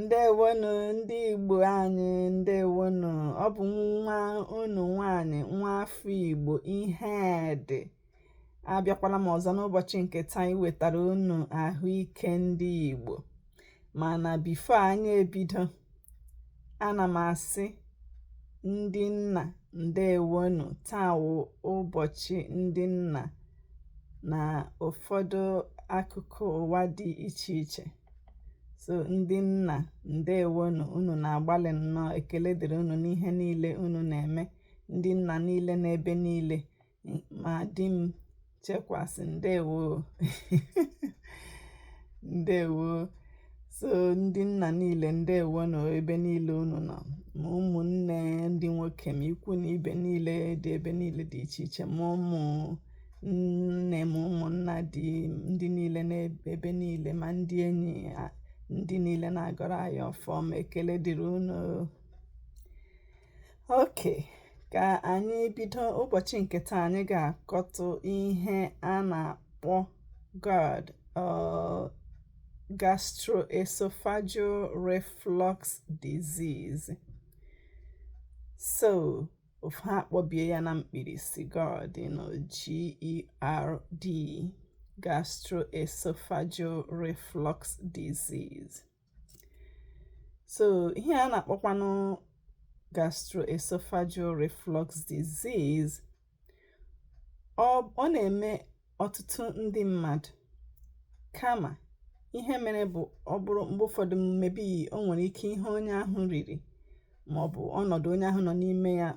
ndewonu ndị Igbo anyị, ndewonu. Ọ bụ nwa unu nwanyị, nwa afọ Igbo Ihedị abịakwala m ọzọ n'ụbọchị nke taa iwetara unu ahụike ndị Igbo. Mana bifo anyị ebido, ana m asị ndị nna ndewonu. Taa wụ ụbọchị ndị nna na ụfọdụ akụkụ ụwa dị iche iche. So ndị nna ndewonu, unu na-agbalị nnọọ. Ekele dịrị unu n'ihe niile unu na-eme. Ndị nna niile n'ebe niile, ma di m Chekwasị, ndewo ndewo. So ndị nna niile ndewonu ebe niile unu nọ, ma ụmụnne ndị nwoke, ma ikwu na ibe niile dị ebe niile dị iche iche, ma ụmụ nne m ụmụnna dị ndị niile n'ebe niile, ma ndị enyi ndị niile na-agọrọ anyị ọfọma. Ekele dịrị unu. Oke, ka anyị bido ụbọchị nke taa. Anyị ga-akọtụ ihe a na-akpọ GERD, Gastroesophageal Reflux Disease. So ha kpọbie ya na mkpirisi GERD, GERD, Gastroesophageal Reflux Disease. So ihe a na-akpọkwanụ Gastroesophageal Reflux Disease, ọ na-eme ọtụtụ ndị mmadụ, kama ihe mere bụ ọ bụrụ mgbe ụfọdụ mmebi o nwere ike ihe onye ahụ riri, maọbụ ọnọdụ onye ahụ nọ n'ime ya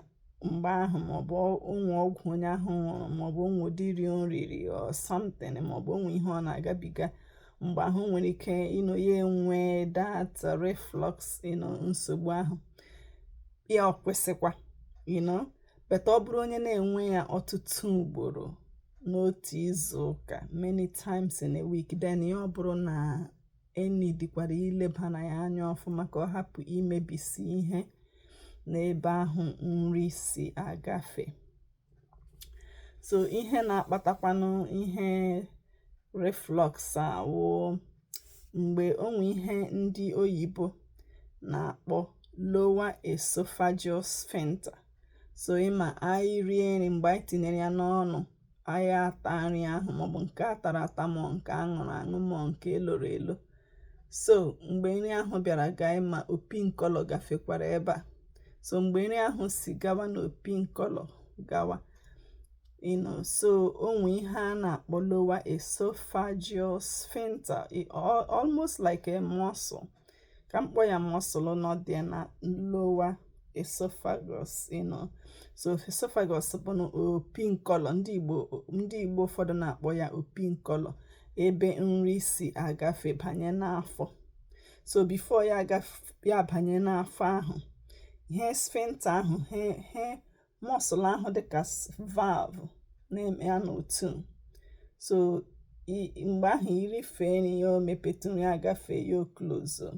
mgbe ahụ, maọbụ onwe ọgwụ onye ahụ ṅụrụ, maọbụ onwe ụdịrị o riri or something, maọbụ onwe ihe ọ na-agabiga mgbe ahụ nwere ike ya enwe that reflux, nsogbu ahụ ya ọ kwesịkwa, beta ọ bụrụ onye na-enwe ya ọtụtụ ugboro n'otu izu ụka, many times in a week, then ya ọ bụrụ na eni dịkwara ileba na ya anya ọfụma ka ọ hapụ imebisi ihe n'ebe ahụ nri si agafe. So ihe na-akpatakwanụ ihe reflux awụ mgbe onwe ihe ndị oyibo na-akpọ lower esophageal sphincter. So ịma anyị rie nri, mgbe anyị tinyere ya n'ọnụ, anyị ata nri ahụ, maọbụ nke atara ata, ma nke aṅụrụ aṅụ, ma nke eloro elo. So mgbe nri ahụ bịara gaa, ịma opi nkọlọ gafekwara ebe a. So mgbe nri ahụ si gawa n'opi nkọlọ gawa, so onwe ihe a na-akpọ lower esophageal sphincter, almost like a muscle. Ka mkpọ ya muscle nọ dị na lower esophagus, so esophagus bụ opi nkọlọ. Ndị Igbo ụfọdụ na-akpọ ya opi nkọlọ, ebe nri si agafe banye n'afọ. So before ya banye n'afọ ahụ, ihe sphincter ahụ, muscle ahụ dịka valve na-eme ya n'otu. So mgbe ahụ irifee nri ya, o mepetụ nri agafe ya, o close.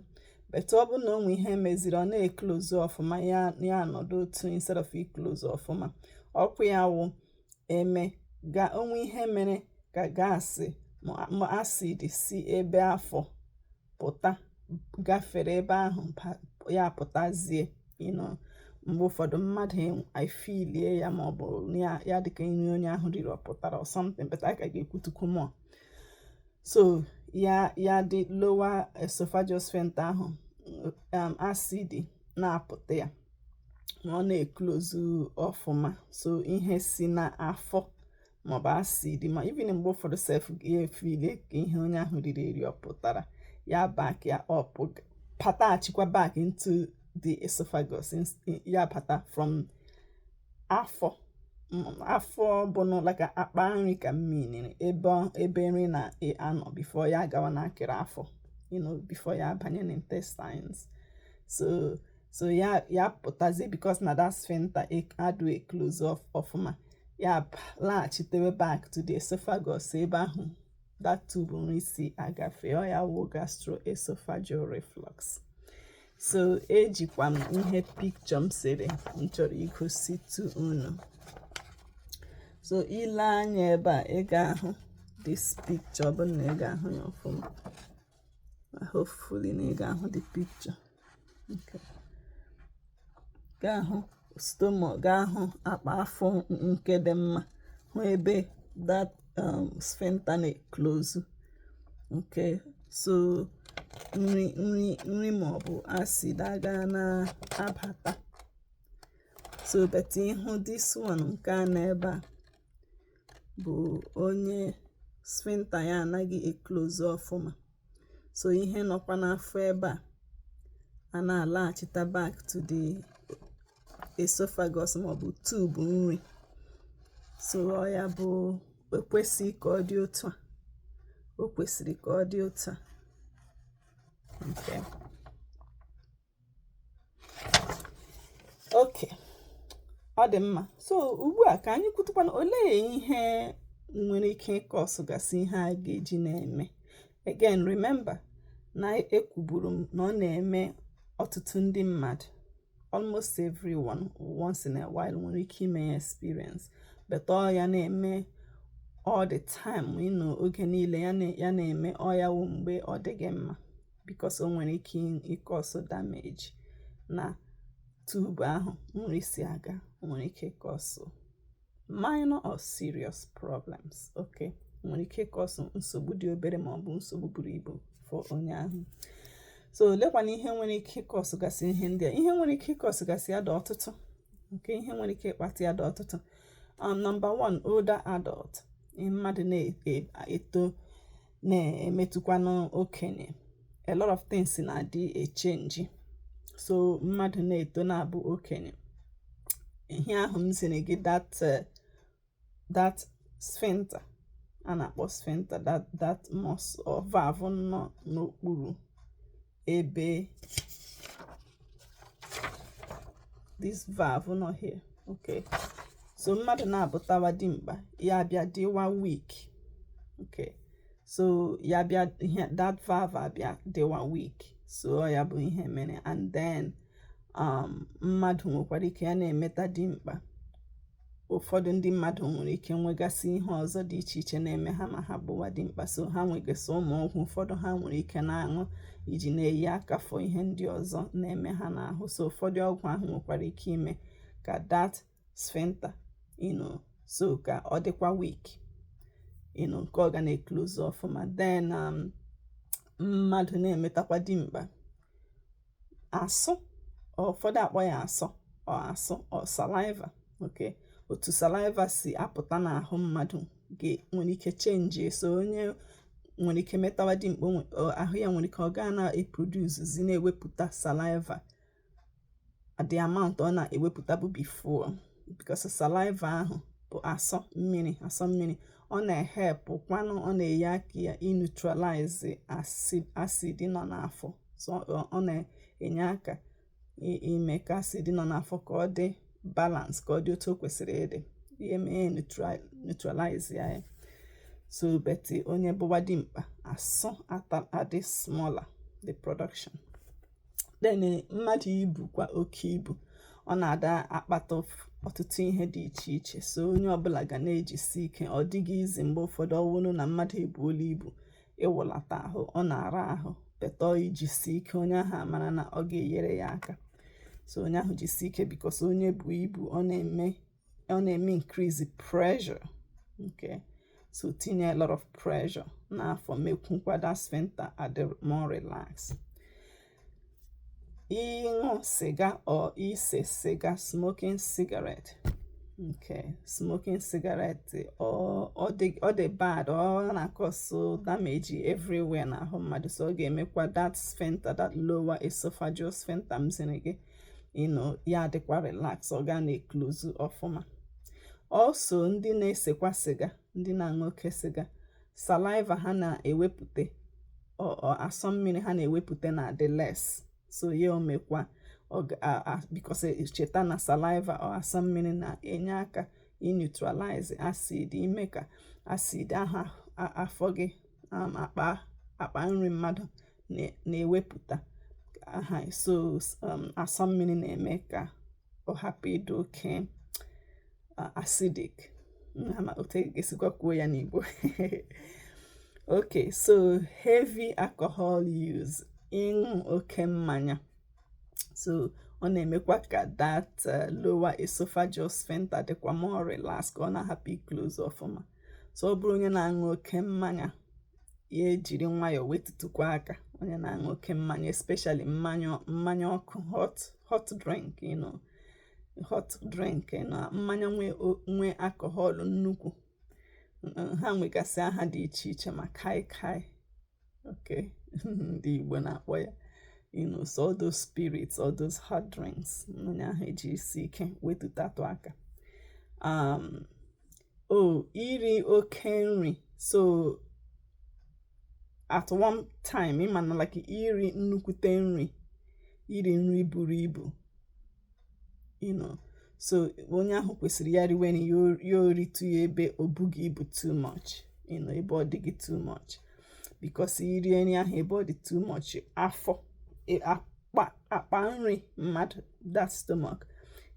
But ọ bụ na onwe ihe meziri, ọ na-eklozu ọfụma, ya nọdụ otu instead of iklozu ọfụma. Ọkụ ya wụ onwe ihe mere ka gaasị ma acid si ebe afọ pụta, gafere ebe ahụ, ya pụtazie. Mgbe ụfọdụ mmadụ aifilie ya, maọbụ ya dịka nri onye ahụ riri ọpụtara or something, but a ka ga-ekwutukwu mụọ. So ya dị lower esophageal sphincter ahụ, acid na-apụta ya, ọ na-eklozu ọfụma. So ihe si n'afọ maọbụ acid, ma even mgbe ụfọdụ self ga-efilie ka ihe onye ahụ riri eri ọpụtara, ya back ya up, patachikwa back into the esophagus, ya bata from afọ bụ like akpa nri ka mmiri, ebe nri na-anọ before ya gawa n'akịrị afọ, before ya banye n'intestines. So ya pụtazie, because na that sphincter adụ close off ọfụma, ya laghachitewe back to the esophagus, ebe ahụ that tube nri si agafe. Ọ ya wụ gastroesophageal reflux. So ejikwa m ihe picture m sere m chọrọ igositu unu. So ile anya ebe a, ị ga-ahụ this picture, bụ na ị ga-ahụ ya ọfụma. hopefully na ị ga-ahụ the picture. Okay. Ga-ahụ stomach, ga-ahụ akpa afọ nke dị mma, hụ ebe that sphincter na-close. Okay, so nri ma ọ bụ acid aga na-abata. So but ịhụ this one nke a na ebe a bụ onye sphincter ya anaghị eclose ọfụma. So ihe nọkwa n'afọ ebe a na-alaghachita back to the esophagus ma ọ bụ tube nri. So ọ ya bụ ekwesịghị ka ọ dị otu a. O kwesịrị ka ọ dị otu a. Okay. Okay. Ọ dị mma. So ugbu a ka anyị kwutukwana olee ihe nwere ike ịkọsụgasị ihe a ga-eji na-eme. Again, remember na ekwuburu m na ọ na-eme ọtụtụ ndị mmadụ. Almost everyone once in a while nwere ike ime experience. But ọ ya na-eme all the time, oge niile ya na-eme ọ ya wụ mgbe ọ dịghị mma, because o nwere ike ịkọsụ damage na tube ahụ nri si aga. O nwere ike ịkọsụ minor or serious problems. Okay, o nwere ike ịkọsụ nsogbu dị obere ma ọ bụ nsogbu buru ibu for onye ahụ. So lekwana ihe nwere ike ịkọsụgasị ihe ndị a. Ihe nwere ike ịkọsụgasị ya dị ọtụtụ. Okay, ihe nwere ike ịkpata ya dị ọtụtụ. Number one, older adult. Mmadụ na-eto na-emetụkwanụ okenye. A lot of things na-adị echenji. So mmadụ na-eto na-abụ okenye. Ihe ahụ m sịrị gị, that sphincter a na-akpọ sphincter, that muscle or valve nọ n'okpuru ebe this valve nọ here. Okay, so mmadụ na-abụtawa dimkpa, ya bịa dịwa weak. Okay, so ya bịa that valve abịa dịwa weak. So ya bụ ihe mere. And then mmadụ nwekwara ike ya na-emeta dimkpa. Ụfọdụ ndị mmadụ nwere ike nwegasị ihe ọzọ dị iche iche na-eme ha ma ha bụwa dimkpa. So ha nwegasị ụmụ ọgwụ ụfọdụ ha nwere ike na-aṅụ iji na-eyi aka fọ ihe ndị ọzọ na-eme ha n'ahụ. So ụfọdụ ọgwụ ahụ nwekwara ike ime ka that sphincter, so ka ọ dịkwa weak, nke ọ ga na-eclose ọfụma. Then mmadụ na-emetakwa dimkpa asụ, ụfọdụ akpọ ya asụ or saliva. Okay, otu saliva si apụta n'ahụ mmadụ nwere ike change. So onye nwere ike metawa dimkpa, ahụ ya nwere ike ọ gaa na-eproduce na-ewepụta saliva at the amount ọ na-ewepụta bụ before, because saliva ahụ bụ asọ mmiri. Ọ na-help kwanụ, ọ na-enye aka ya neutralize acid nọ n'afọ. So ọ na-enye aka ime ka acid nọ n'afọ ka ọ dị balance, ka ọ dị otu o kwesịrị ịdị, eme neutralize ya. So but onye bụwa dimkpa, asọ adị smaller the production. Then mmadụ ibu kwa oke ibu, ọ na-ada akpata ọtụtụ ihe dị iche iche. So onye ọbụla ga na-ejisi ike. Ọ dịghị izi mgbe ụfọdụ ọwụrụ na mmadụ ebuola ibu, ịwụlata ahụ, ọ na-ara ahụ. Beta ijisi ike, onye ahụ amara na ọ ga-enyere ya aka. So onye ahụ jisi ike, because onye bụ ibu ọ na-eme increase pressure. Okay, so tinye a lot of pressure n'afọ, mekwukwa that sphincter adị more relaxed. Ịṅụ siga or ise siga, smoking cigarette. Okay, smoking cigarette ọ dị bad, ọ na-akọsụ damage everywhere n'ahụ mmadụ. So ọ ga-emekwa that sphincter, that lower esophageal sphincter m sịrị gị, ya adịkwa relax, ọ ga na-eclose ọfụma. Also, ndị na-esekwa siga, ndị na-aṅụ oke siga, saliva ha na-ewepụta, asọ mmiri ha na-ewepụta na adị less. So ya omekwa, because cheta na saliva or asọ mmiri na-enye aka neutralize acid, ime ka acid ahụ afọ gị, akpa nri mmadụ na-ewepụta. So asọ mmiri na-eme ka ọ hapụ ịdị oke acidic. Otu esikwa kwuo ya n'Igbo. Okay, so heavy alcohol use, ịṅụ oke mmanya. So ọ na-emekwa ka that lower esophageal sphincter dịkwa more relaxed, ka ọ na-ahapụ close ọfụma. So ọ bụrụ onye na-aṅụ oke mmanya, ya ejiri nwayọọ wetụtụkwa aka. Onye na-aṅụ oke mmanya, especially mmanya ọkụ, hot drink, hot drink, mmanya nwe alcohol nnukwu. Ha nwegasị aha dị iche iche, ma kai, okay, ndị Igbo na-akpọ ya, so all those spirits, all those hot drinks, onye ahụ eji isi ike wetụtatụ aka. Iri oke nri. So at one time, ịmana like iri nnukwute nri, iri nri buru ibu, so onye ahụ kwesịrị ya riwe na ya oritu ya ebe o bughị ibu too much, ebe ọ dịghị too much, because iri nri ahụ ebe ọ dị too much, afọ akpa nri mmadụ, that stomach,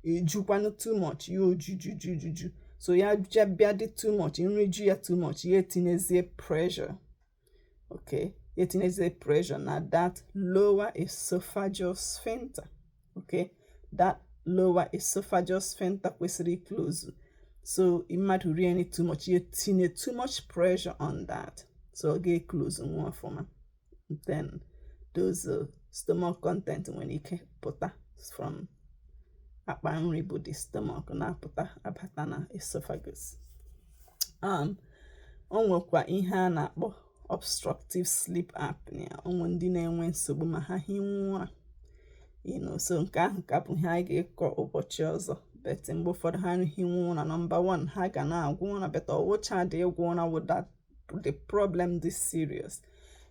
ejukwanụ too much, ya ojuju. So ya bịa dị too much, nri ju ya too much, ya etinyezie pressure, okay, ya etinyezie pressure na that lower esophageal sphincter, okay, that lower esophageal sphincter kwesịrị close. So mmadụ rie nri too much, ya etinye too much pressure on that, so ọ ga-close nwa ọfụma. Then those stomach content nwere ike pụta from akpa nri bụ the stomach, na-apụta abata na esophagus. O nwekwa ihe a na-akpọ obstructive sleep apnea. Onwe ndị na-enwe nsogbu ma ha hinwu ụra, so nke ahụ ka bụ ihe anyị ga-ekọ ụbọchị ọzọ. But mgbe ụfọdụ ha hinwu ụra, number one, ha ga na-agwụ ụra, but ọwụcha dị ịgwụ ụra with that the problem dị serious.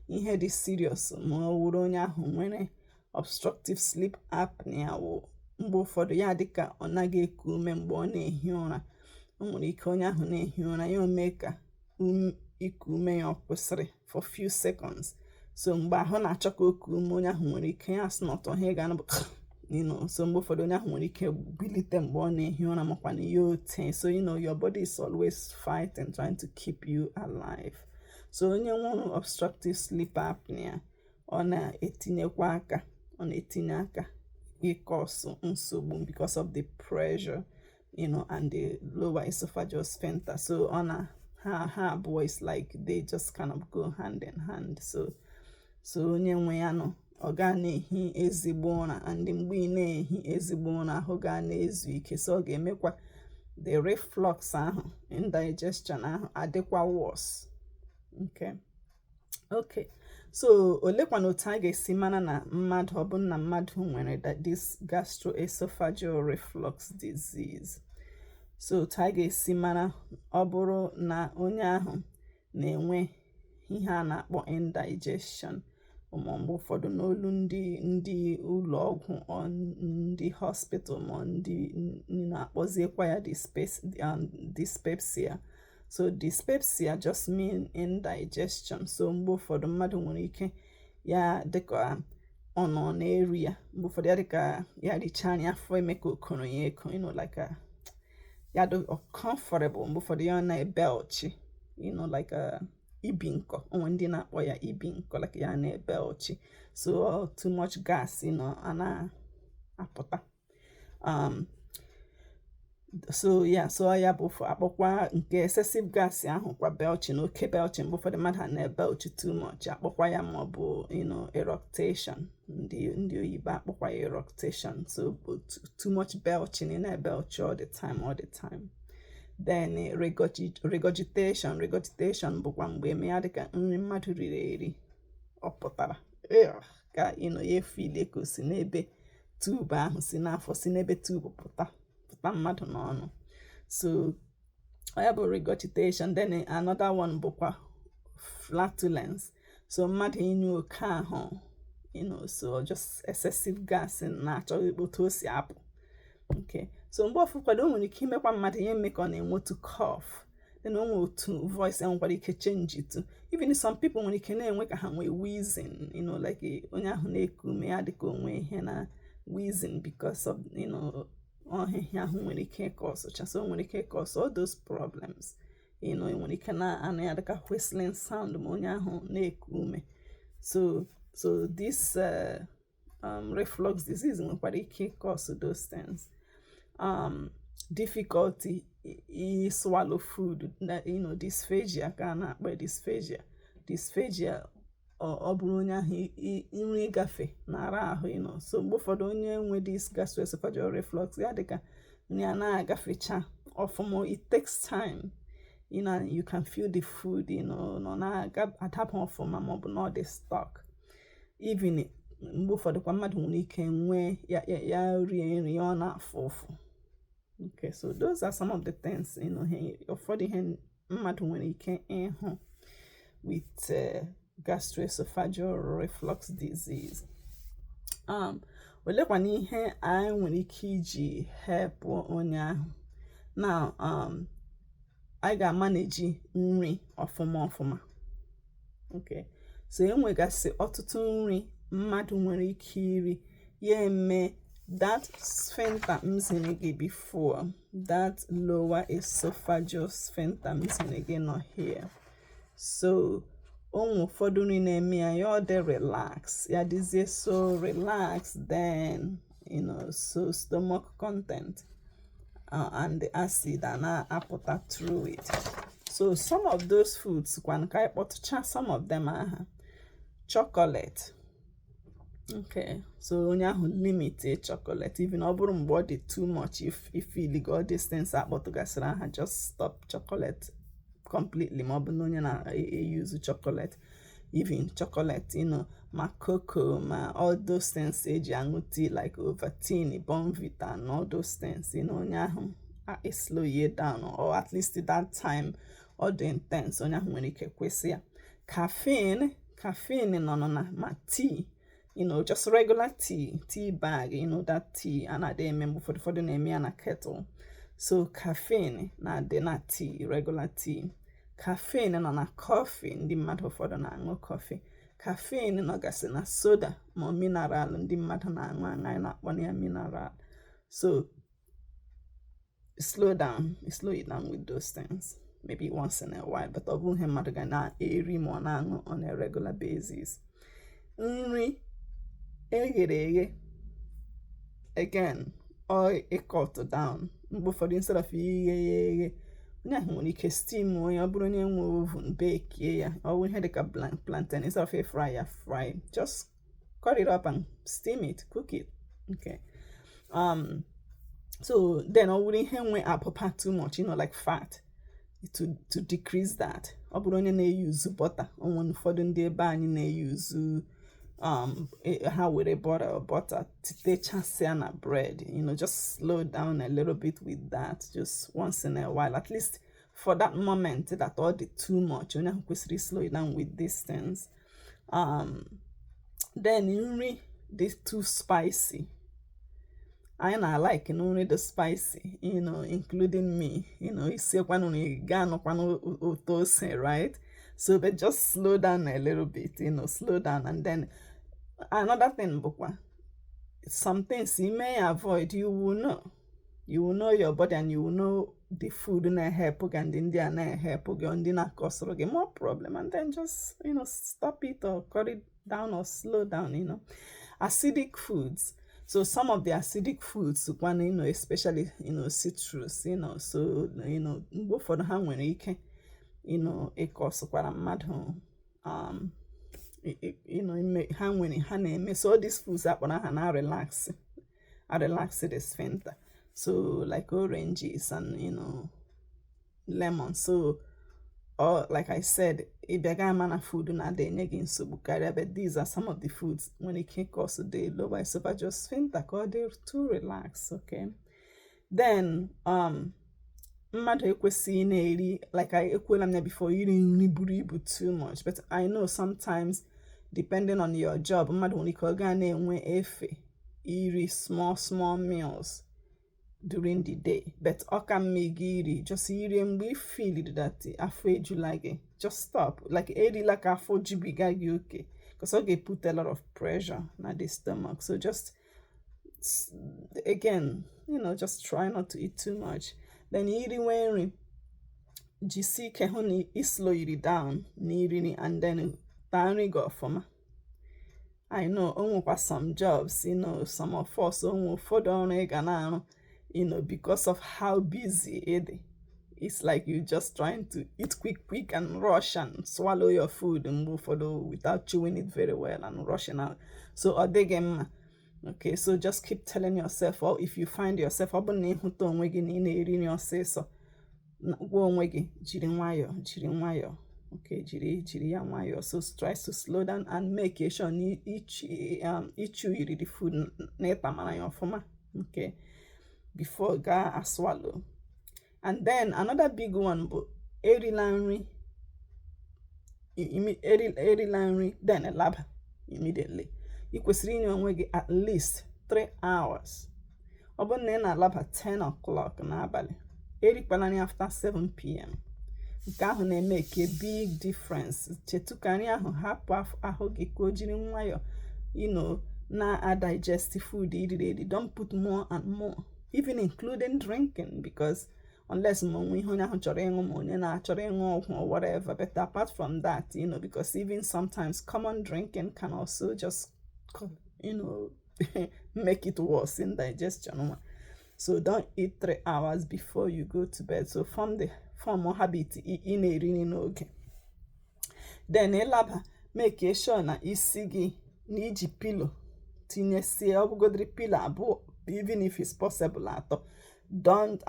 Ihe dị serious ma ọ wụrụ onye ahụ nwere obstructive sleep apnea wụ mgbe ụfọdụ ya dịka ọ naghị eku ume mgbe ọ na-ehi ụra. O nwere ike onye ahụ na-ehi ụra, ya ome ka iku ume ya kwụsịrị for few seconds. So mgbe ahụ na-achọ ka oku ume, onye ahụ nwere ike ya sị n'ọtọ ihe ga anabụ, so mgbe ụfọdụ onye ahụ nwere ike bilite mgbe ọ na-ehi ụra, makwa na ya ote. So your body is always fighting, trying to keep you alive. So onye nwere obstructive sleep apnea, ọ na-etinyekwa aka, ọ na-etinye aka ịkọsụ nsogbu because of the pressure, and the lower esophageal sphincter. So ha abụọ is like they just kind of go hand in hand. So onye nwe ya nọ, ọ ga na-ehi ezigbo ụra, and mgbe ị na-ehi ezigbo ụra, ahụ ga na-ezu ike. So ọ ga-emekwa the reflux ahụ, indigestion ahụ adịkwa worse. Okay, so olekwana otu a ga-esi mara na mmadụ, ọ bụ na mmadụ nwere this gastroesophageal reflux disease. So otu a ga-esi mara ọ bụrụ na onye ahụ na-enwe ihe a na-akpọ indigestion, mgbe ụfọdụ n'olu ndị ụlọ ọgwụ, ndị hospital, ma ndị na-akpọziekwa ya dyspepsia. So dyspepsia just mean indigestion. So mgbe ụfọdụ mmadụ nwere ike ya dịka ọ nọ na-eri ya, mgbe ụfọdụ ya dịka ya richaa anya, afọ eme ka okoro ya eko, like ya do uncomfortable. Mgbe ụfọdụ ya na-ebelchi, like ibi nkọ. Onwe ndị na-akpọ ya ibi nkọ, like ya na-ebelchi. So too much gas, a na-apụta. So ya bụ akpọkwa nke excessive gas ahụ kwa belching, oke belching. Mgbe ụfọdụ mmadụ na-ebelchi too much, akpọkwa ya ma ọ bụ eructation. Ndị oyibo akpọkwa ya eructation. So too much belching, na-ebelchi all the time. Then regurgitation bụkwa mgbe eme ya dịka nri mmadụ riri eri, ọ pụtara ka ya efile ka o si n'ebe tube ahụ, si n'afọ, si n'ebe tube pụta mmadụ n'ọnụ. So ya bụ regurgitation. Then another one bụkwa flatulence. So mmadụ inyu oke ahụ, so just excessive gas na-achọghị otu o si apụ. Okay, so mgbe ọfụkwado o nwere ike imekwa mmadụ ihe eme ka ọ na-enwe otu cough. Then o nwere otu voice enwekwara ike change it. Even some people nwere ike na-enwe ka ha nwee wheezing, like onye ahụ na-eku ume ya dịka onwe ihe na wheezing because of ọhịhịa ahụ nwere ike cause. So nwere ike cause all those problems, enwere ike na-anụ ya dịka whistling sound ma onye ahụ na-eku ume. So this reflux disease nwekwara ike cause those things. Difficulty swallow food, dysphagia ka a na-akpọ dysphagia. Ọ bụrụ onye ahụ nri ịgafe n'ara ahụ, so mgbe ụfọdụ onye nwe this gastroesophageal reflux ya dịka nri a na-agafecha ọfụma, it takes time, you can feel the food, nọ na-adapụ ọfụma ma ọ bụ na ọ dị stuck. Even mgbe ụfọdụ kwa mmadụ nwere ike nwee ya rie nri ọ na-afụ ụfụ. Okay, so those are some of the things, ụfọdụ ihe mmadụ nwere ike ịhụ with gastroesophageal reflux disease. Olekwana ihe anyị nwere ike iji help onye ahụ. Now, anyị ga-manage nri ọfụma. Okay, so enwegasị ọtụtụ nri mmadụ nwere ike iri ya eme that sphincter m ziri gị before, that lower esophageal sphincter m ziri gị nọ here. So ụmụ ụfọdụ nri na-eme ya ọ dị relax, ya dịzie so relax, then so stomach content and the acid na-apụta through it. So some of those foods kwan ka ịkpọtụcha some of them aha. Chocolate. Okay, so onye ahụ limit chocolate, even ọ bụrụ mgbe ọ dị too much, if you all these things akpọtụgasịrị aha, just stop chocolate completely ma ọ bụ na onye na-use chocolate. Even chocolate, ma cocoa, ma all those things eji aṅụ tea like Ovaltine, Bonvita and all those things, onye ahụ slow ye down, or at least that time ọ dị intense, onye ahụ nwere ike kwesị ya. Caffeine nọ na ma tea, just regular tea bag, that tea ana-adị eme mgbe ụfọdụ na-eme ya na kettle. So caffeine na-adị na tea, regular tea. Caffeine nọ na coffee, ndị mmadụ ụfọdụ na-aṅụ coffee. Caffeine nọgasị na soda ma mineral, ndị mmadụ na-aṅụ anyị na-akpọ ya mineral. So slow it down with those things, maybe once in a while, but ọ bụghị mmadụ ga na-eri ma ọ na-aṅụ on a regular basis. Nri eghere eghe, again, or cut down. Mgbe ụfọdụ instead of ighe onye ahụ nwere ike steam onye, ọ bụrụ onye nwe oven, bake ya, ọ ihe dịka plantain, instead of fry, just cut it up and steam it, cook it. Okay, so then ọ bụrụ ihe nwe apụpa too much, like fat, to decrease that. Ọ bụrụ onye na-use butter, onwe ụfọdụ ndị ebe anyị na-use ha were butter techasịa na bread, just slow down a little bit with that, just once in a while, at least for that moment that all the too much, onye ahụ kwesịrị slow down with these things. Then nri dị too spicy, I like nri dị spicy, including me, isiekwanụ na ga anọkwanụ ụtọ ose, right? So but just slow down a little bit, slow down. And then another thing, some things you may avoid, you will know your body, and you will know the food na help and India na help and na cause more problem, and then just stop it or cut it down or slow down. Acidic foods. So some of the acidic foods, especially citrus, so mgbe ụfọdụ ha nwere ike ịkọsụkwara mmadụ ha na-eme. So all these foods akpọrọ aha na relax the sphincter, so like oranges and lemon. So like I said, ịbịaga mana food na-adị enye gị nsogbu karịa, but these are some of the foods when it can cause the lower esophageal sphincter ka ọ dị too relax. Okay, then mmadụ ekwesịghị na-eri, like I ekwela m ya before, iri nri buru ibu too much, but I know sometimes depending on your job, mmadụ nwere ike ọ ga na-enwe efe iri small meals during the day, but ọ ka mma gị iri just iri mgbe you feel that afọ ejula gị, just stop, like erila ka afọ jubiga gị okay, because ọ ga-put a lot of pressure na the stomach. So just again, just try not to eat too much. Then iri nwe nri jisi ike hụ na ị slow it down n'iriri and then taa nri gị ọfụma. I know onwekwa some jobs, you know, some of us onwe ụfọdụ ọrụ ị ga na-arụ, you know, because of how busy it is. It's like you just trying to eat quick and rush and swallow your food and move forward without chewing it very well and rushing out. So again, okay, so just keep telling yourself, or if you find yourself gwa onwe gị jiri nwayọọ, okay, jiri ya nwayọọ. So try to slow down and make sure ichu iri the food na ịtamara ya ọfụma, okay, before ga swallow. And then another big one, but erila nri then elaba immediately. You kwesịrị inye onwe gị at least 3 hours. Ọ bụrụ na ị na-alaba 10 o'clock n'abalị, erikwana nri after 7 p.m. Nke ahụ na-make a big difference. Chetu ka nri ahụ hapụ ahụ gị ka o jiri nwayọọ, you know, na digest food iri. Don't put more and more, even including drinking, because unless onye ahụ chọrọ ịṅụ ma onye na-achọrọ ịṅụ ọgwụ or whatever. But apart from that, you know, because even sometimes common drinking can also just, you know, make it worse in digestion. So don't eat 3 hours before you go to bed. So form a habit in a reading okay. Then elaba make sure na isi gị na iji pillow tinyesie ọbụgodiri pillow abụọ, even if it's possible atọ. Don't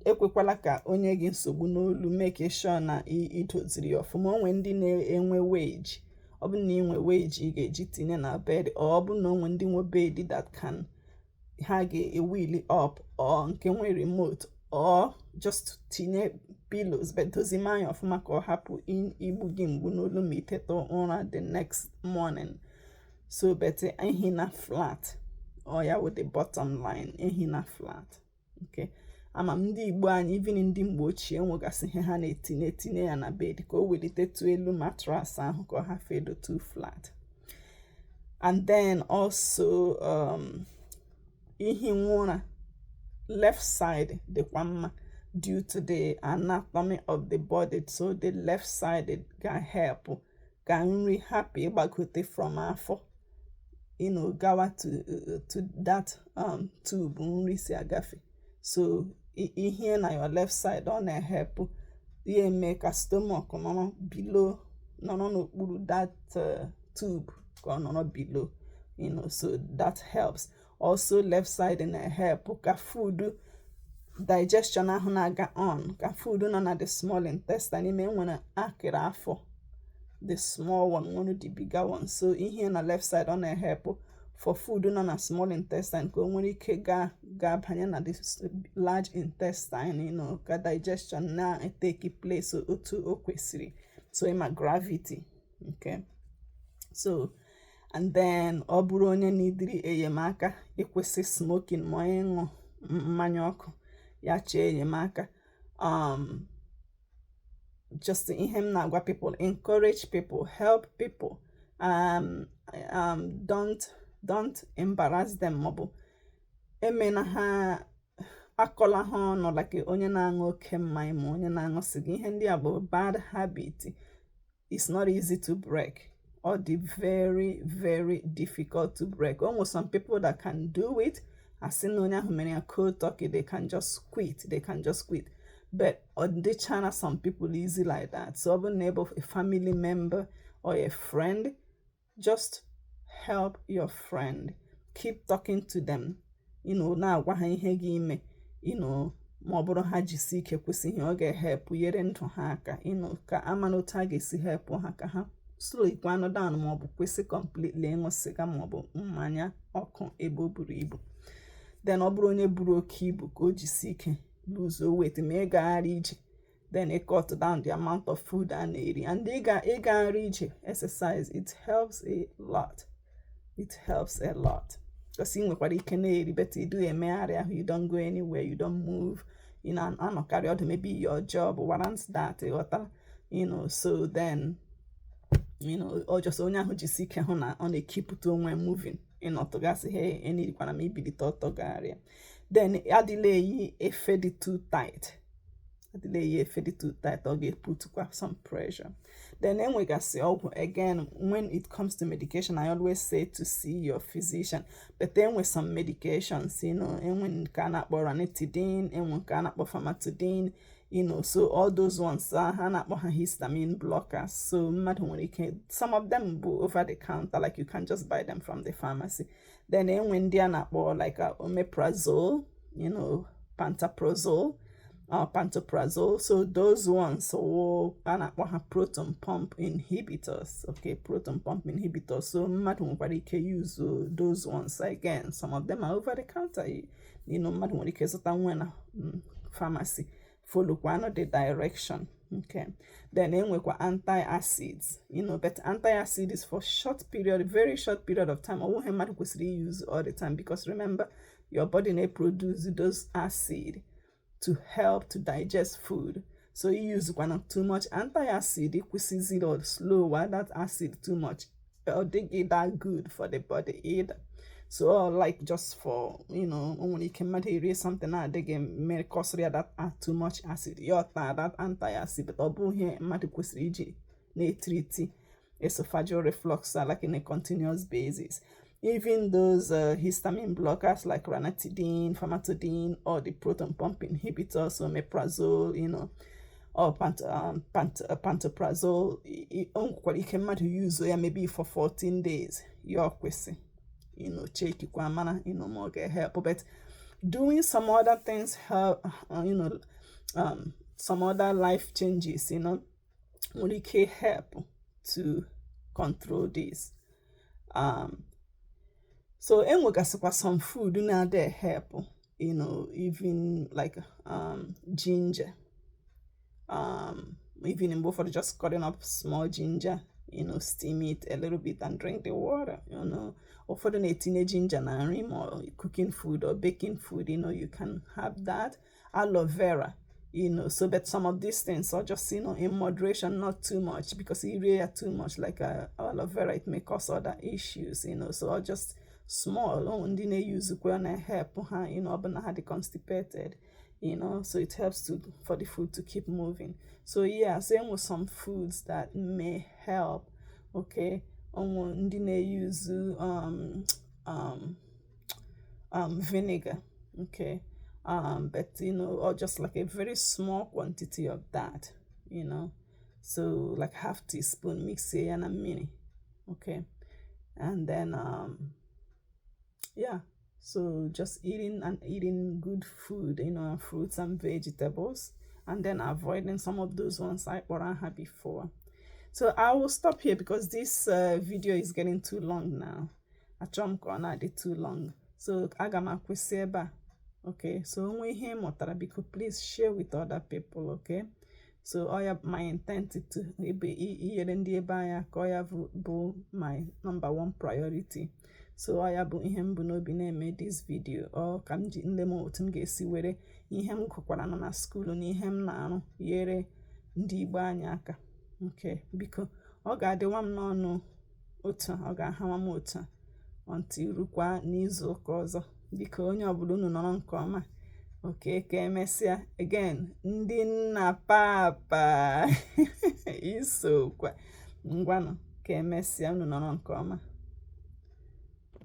ekwekwala ka onye gị nsogbu n'olu. Make sure na idoziri ọfụma. Onwe ndị na-enwe wage, ọ bụ na inwe wage ị ga-eji tinye na bed, ọ bụ na onwe ndị nwe bed that can ha ga-ewili up, or nke nwe remote, or just tinye pillows, but dozima ya ọfụma ka ọ hapụ igbu gị mgbu n'olu ma iteta ụra the next morning. So better ehina flat, or ya with the bottom line ehina flat. Okay, ama ndị Igbo anyị, even ndị mgbe ochie enwegasị ihe ha na-etinye ya na bed ka o welite tu elu matras ahụ ka ọ hafụ edo too flat. And then also ihi nwụra left side dịkwa mma due to the anatomy of the body. So the left side can help ka nri hapụ ịgbagote from afọ, you know, gawa to that tube nri si agafe. So ihe na your left side ọ na-help ya eme ka stomach nọ below, nọ n'okpuru that tube ka ọ nọ below, you know, so that helps. Also left side na-help ka food digestion ahụ na-aga on, ka food nọ na the small intestine ime nwere akịrị afọ, the small one nwere the bigger one. So ihe na left side ọ na-help for food nọ na small intestine ka o nwere ike ga banye na the large intestine, you know, ka digestion na-take place otu o kwesịrị. So ịma gravity, okay. So and then ọ bụrụ onye n'idiri enyemaka ịkwụsị smoking ma ịṅụ mmanya ọkụ, ya chee enyemaka. Just ihe m na-agwa people, encourage people, help people. Don't embarrass them. Maọbụ emena ha akọla ha ọnụ like onye na-aṅụ oke mmanya ma onye na-aṅụ sịga. Ihe ndị a bụ bad habit. It's not easy to break, or the very, very difficult to break. Almost some people that can do it, as in onye ahụ mere ya cold turkey, they can just quit. But on the channel, some people easy like that. So be neighbor, a family member, or a friend, just help your friend. Keep talking to them. You know, na gwa ha ihe gị ime, you know, ma ọ bụrụ ha jisi ike kwesịghị ọ ga-help yere ndụ ha aka, you know, ka ama n'otu a ga-esi help ha ka ha slow ikwanụ down, ma ọ bụ kwesị completely ịṅụ sịga ma ọ bụ mmanya ọkụ ebe o buru ibu. Then ọ bụrụ onye buru oke ibu ka o jisi ike lose weight ma ị gagharị ije, then it cut down the amount of food a na-eri. And ịgagharị ije, exercise, it helps a lot. It helps a lot. Because ị nwekwara ike na-eri, but you do emegharị ahụ, you don't go anywhere, you don't move, you know, anọkarị ọdụ, maybe your job warrants that, you know. So then, you know, or just onye ahụ jisi ike hụ na ọ na-ekipụta onwe moving, you know, tụgasị he enirikwana m ibilite ọtọ gagharịa. Then adịla eyi efe dị too tight. adịla fedi too tight, or get put some pressure. Then Nrekasị again, when it comes to medication, I always say to see your physician. But then with some medications, when cannot ranitidine, and cannot famotidine, so all those ones are histamine blockers. So some of them go over the counter, like you can just buy them from the pharmacy. Then when they are like omeprazole, pantoprazole, pantoprazole. So those ones proton pump inhibitors. Okay, proton pump inhibitors. So nobody can use those ones again. Some of them are over the counter. Nobody can when pharmacy follow one of the direction. Okay, then we antacids. But antacid is for very short period of time. I won't use all the time, because remember, your body may produce those acid to help to digest food. So you use too much antacid, equals it or slow while that acid too much, or they get that good for the body either. So like just for when you can erase something out, they get cause that too much acid. You're that antacid, but obu here they treat esophageal reflux like in a continuous basis. Even those histamine blockers like ranitidine, famotidine, or the proton pump inhibitors, omeprazole, or pantoprazole, you can use maybe for 14 days. You're question, check more get help. But doing some other things help, some other life changes, only can help to control this. So Nrekasị some food they help, even like ginger. Even in both, just cutting up small ginger, steam it a little bit and drink the water, or for the teenage ginger and or cooking food or baking food, you can have that. Aloe vera, so but some of these things are just in moderation, not too much, because if you too much like aloe vera, it may cause other issues, so I'll just small ndị na-use na help ha ọbụna ha dị constipated, so it helps for the food to keep moving. So yeah, same with some foods that may help. Okay, ndị na-use vinegar. Okay, but or just like a very small quantity of that, so like half teaspoon, mix it and a mini. Okay, and then yeah, so just eating good food, fruits and vegetables, and then avoiding some of those ones I had before. So I will stop here because this video is getting too long now. A chunk corner did too long, so agama kweseba. Okay, so when we hear motarabico, please share with other people. Okay, so I have my intent to be my #1 priority. So I have in this video, or come in the mountain get see where him coquana na school on him now yere ndi banyaka. Okay, because oga the one no ota oga hamamota until rukwa n'izu ọzọ, biko onye ọbụla unu nọrọ nke ọma. Okay, ka emesịa again ndị nna papa isokwa ngwanụ ka emesịa unu nọrọ nke ọma.